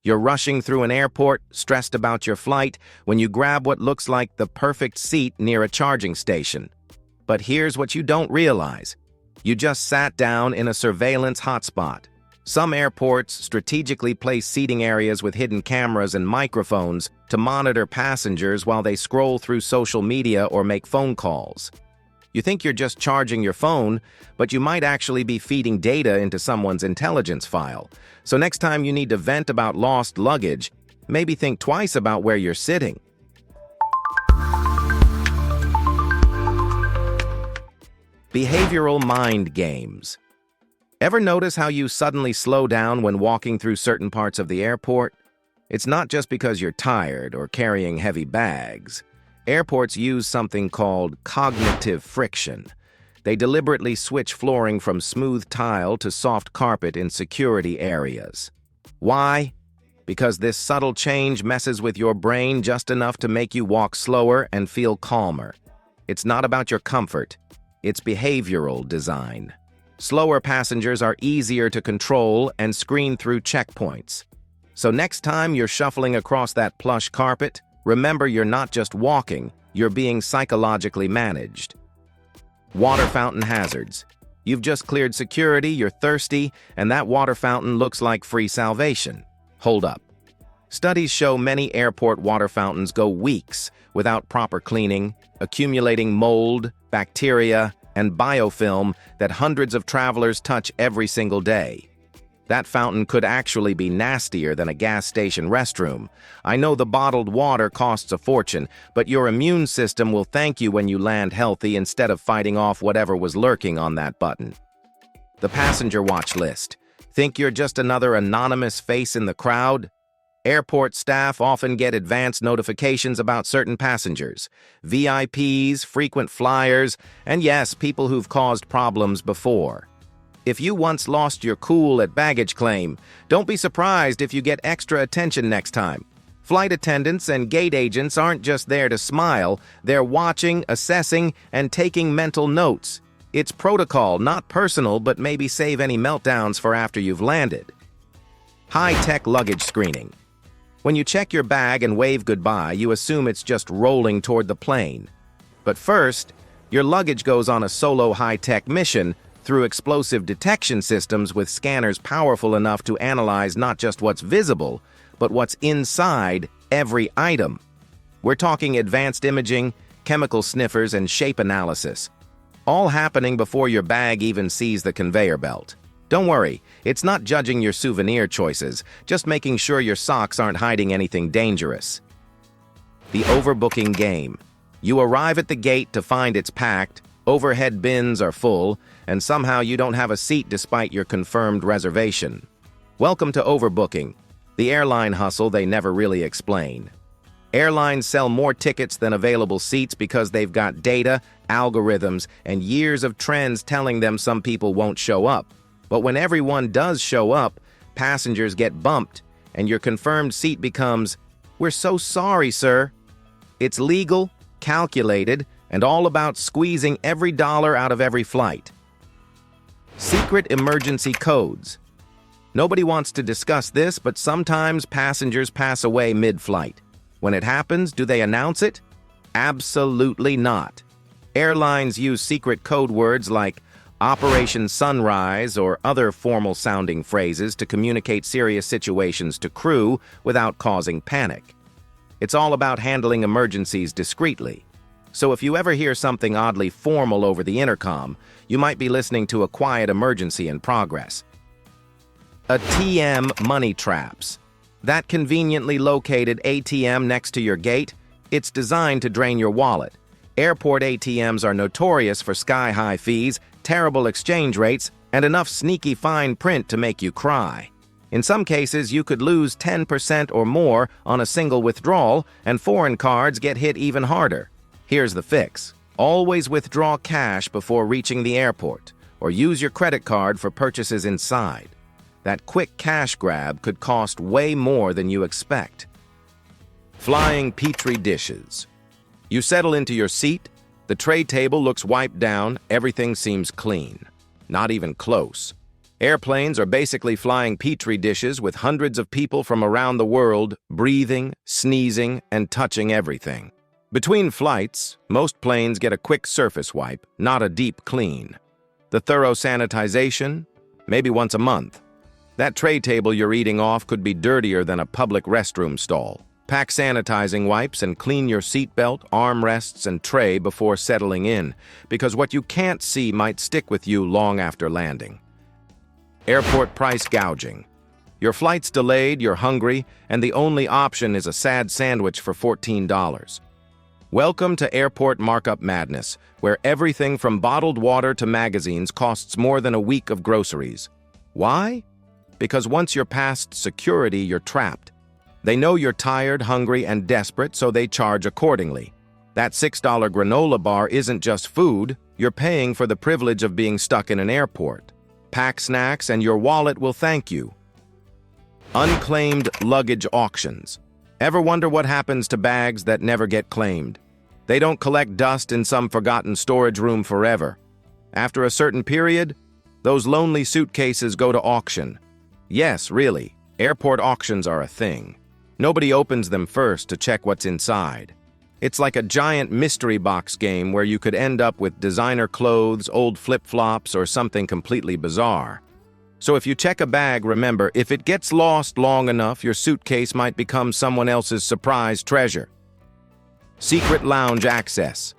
You're rushing through an airport, stressed about your flight, when you grab what looks like the perfect seat near a charging station. But here's what you don't realize. You just sat down in a surveillance hotspot. Some airports strategically place seating areas with hidden cameras and microphones to monitor passengers while they scroll through social media or make phone calls. You think you're just charging your phone, but you might actually be feeding data into someone's intelligence file. So next time you need to vent about lost luggage, maybe think twice about where you're sitting. Behavioral mind games. Ever notice how you suddenly slow down when walking through certain parts of the airport? It's not just because you're tired or carrying heavy bags. Airports use something called cognitive friction. They deliberately switch flooring from smooth tile to soft carpet in security areas. Why? Because this subtle change messes with your brain just enough to make you walk slower and feel calmer. It's not about your comfort. It's behavioral design. Slower passengers are easier to control and screen through checkpoints. So next time you're shuffling across that plush carpet, remember you're not just walking, you're being psychologically managed. Water fountain hazards. You've just cleared security, you're thirsty, and that water fountain looks like free salvation. Hold up. Studies show many airport water fountains go weeks without proper cleaning, accumulating mold, bacteria, and biofilm that hundreds of travelers touch every single day. That fountain could actually be nastier than a gas station restroom. I know the bottled water costs a fortune, but your immune system will thank you when you land healthy instead of fighting off whatever was lurking on that button. The passenger watch list. Think you're just another anonymous face in the crowd? Airport staff often get advance notifications about certain passengers, VIPs, frequent flyers, and yes, people who've caused problems before. If you once lost your cool at baggage claim, don't be surprised if you get extra attention next time. Flight attendants and gate agents aren't just there to smile, they're watching, assessing, and taking mental notes. It's protocol, not personal, but maybe save any meltdowns for after you've landed. High-tech luggage screening. When you check your bag and wave goodbye, you assume it's just rolling toward the plane. But first, your luggage goes on a solo high-tech mission through explosive detection systems with scanners powerful enough to analyze not just what's visible, but what's inside every item. We're talking advanced imaging, chemical sniffers, and shape analysis, all happening before your bag even sees the conveyor belt. Don't worry, it's not judging your souvenir choices, just making sure your socks aren't hiding anything dangerous. The overbooking game. You arrive at the gate to find it's packed, overhead bins are full, and somehow you don't have a seat despite your confirmed reservation. Welcome to overbooking, the airline hustle they never really explain. Airlines sell more tickets than available seats because they've got data, algorithms, and years of trends telling them some people won't show up. But when everyone does show up, passengers get bumped, and your confirmed seat becomes, "We're so sorry, sir." It's legal, calculated, and all about squeezing every dollar out of every flight. Secret emergency codes. Nobody wants to discuss this, but sometimes passengers pass away mid-flight. When it happens, do they announce it? Absolutely not. Airlines use secret code words like Operation Sunrise or other formal-sounding phrases to communicate serious situations to crew without causing panic. It's all about handling emergencies discreetly. So if you ever hear something oddly formal over the intercom, you might be listening to a quiet emergency in progress. ATM Money Traps. That conveniently located ATM next to your gate, it's designed to drain your wallet. Airport ATMs are notorious for sky-high fees, terrible exchange rates, and enough sneaky fine print to make you cry. In some cases, you could lose 10% or more on a single withdrawal, and foreign cards get hit even harder. Here's the fix. Always withdraw cash before reaching the airport, or use your credit card for purchases inside. That quick cash grab could cost way more than you expect. Flying Petri dishes. You settle into your seat, the tray table looks wiped down, everything seems clean. Not even close. Airplanes are basically flying Petri dishes with hundreds of people from around the world breathing, sneezing, and touching everything. Between flights, most planes get a quick surface wipe, not a deep clean. The thorough sanitization, maybe once a month. That tray table you're eating off could be dirtier than a public restroom stall. Pack sanitizing wipes and clean your seatbelt, armrests, and tray before settling in, because what you can't see might stick with you long after landing. Airport price gouging. Your flight's delayed, you're hungry, and the only option is a sad sandwich for $14. Welcome to airport markup madness, where everything from bottled water to magazines costs more than a week of groceries. Why? Because once you're past security, you're trapped. They know you're tired, hungry, and desperate, so they charge accordingly. That $6 granola bar isn't just food, you're paying for the privilege of being stuck in an airport. Pack snacks and your wallet will thank you. Unclaimed luggage auctions. Ever wonder what happens to bags that never get claimed? They don't collect dust in some forgotten storage room forever. After a certain period, those lonely suitcases go to auction. Yes, really, airport auctions are a thing. Nobody opens them first to check what's inside. It's like a giant mystery box game where you could end up with designer clothes, old flip-flops, or something completely bizarre. So if you check a bag, remember, if it gets lost long enough, your suitcase might become someone else's surprise treasure. Secret lounge access.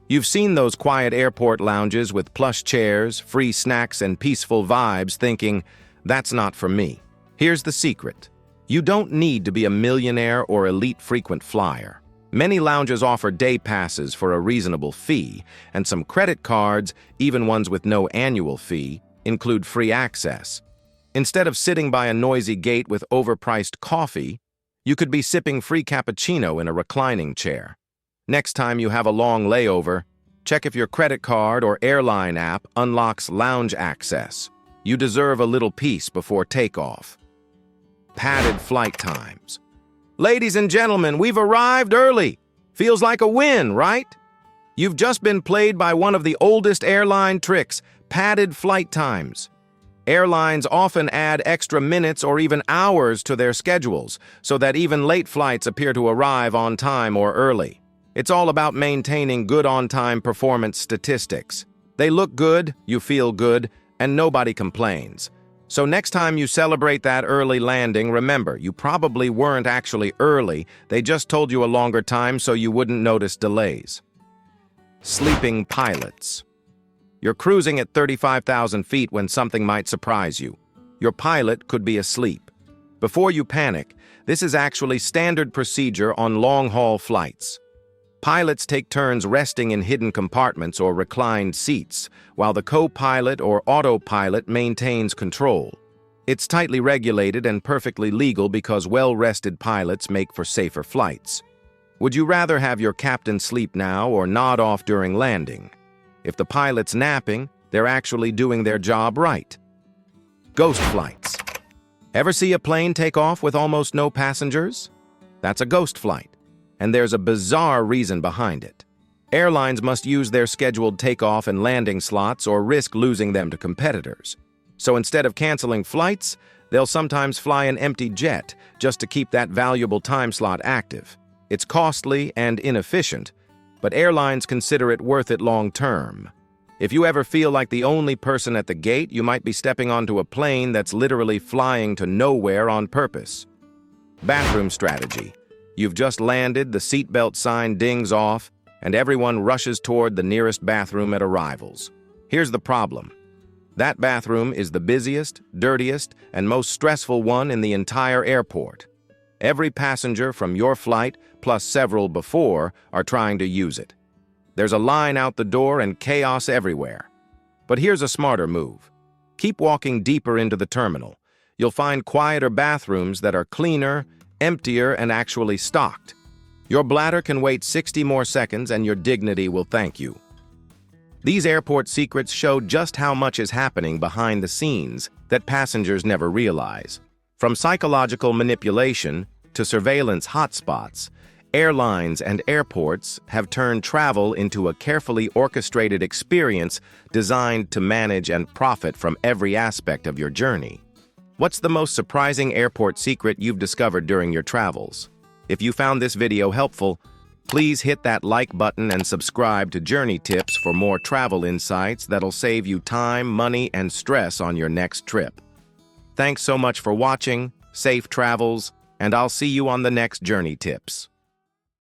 You've seen those quiet airport lounges with plush chairs, free snacks, and peaceful vibes, thinking, that's not for me. Here's the secret. You don't need to be a millionaire or elite frequent flyer. Many lounges offer day passes for a reasonable fee, and some credit cards, even ones with no annual fee, include free access. Instead of sitting by a noisy gate with overpriced coffee, you could be sipping free cappuccino in a reclining chair. Next time you have a long layover, check if your credit card or airline app unlocks lounge access. You deserve a little peace before takeoff. Padded flight times. Ladies and gentlemen, we've arrived early. Feels like a win, right? You've just been played by one of the oldest airline tricks, padded flight times. Airlines often add extra minutes or even hours to their schedules, so that even late flights appear to arrive on time or early. It's all about maintaining good on-time performance statistics. They look good, you feel good, and nobody complains. So next time you celebrate that early landing, remember, you probably weren't actually early, they just told you a longer time so you wouldn't notice delays. Sleeping pilots. You're cruising at 35,000 feet when something might surprise you. Your pilot could be asleep. Before you panic, this is actually standard procedure on long-haul flights. Pilots take turns resting in hidden compartments or reclined seats, while the co-pilot or autopilot maintains control. It's tightly regulated and perfectly legal because well-rested pilots make for safer flights. Would you rather have your captain sleep now or nod off during landing? If the pilot's napping, they're actually doing their job right. Ghost flights. Ever see a plane take off with almost no passengers? That's a ghost flight, and there's a bizarre reason behind it. Airlines must use their scheduled takeoff and landing slots or risk losing them to competitors. So instead of canceling flights, they'll sometimes fly an empty jet just to keep that valuable time slot active. It's costly and inefficient, but airlines consider it worth it long term. If you ever feel like the only person at the gate, you might be stepping onto a plane that's literally flying to nowhere on purpose. Bathroom strategy. You've just landed, the seatbelt sign dings off, and everyone rushes toward the nearest bathroom at arrivals. Here's the problem. That bathroom is the busiest, dirtiest, and most stressful one in the entire airport. Every passenger from your flight, plus several before, are trying to use it. There's a line out the door and chaos everywhere. But here's a smarter move. Keep walking deeper into the terminal. You'll find quieter bathrooms that are cleaner, emptier, and actually stocked. Your bladder can wait 60 more seconds and your dignity will thank you. These airport secrets show just how much is happening behind the scenes that passengers never realize. From psychological manipulation to surveillance hotspots, Airlines and airports have turned travel into a carefully orchestrated experience designed to manage and profit from every aspect of your journey. What's the most surprising airport secret you've discovered during your travels? If you found this video helpful, please hit that like button and subscribe to Journey Tips for more travel insights that'll save you time, money, and stress on your next trip. Thanks so much for watching, safe travels, and I'll see you on the next Journey Tips.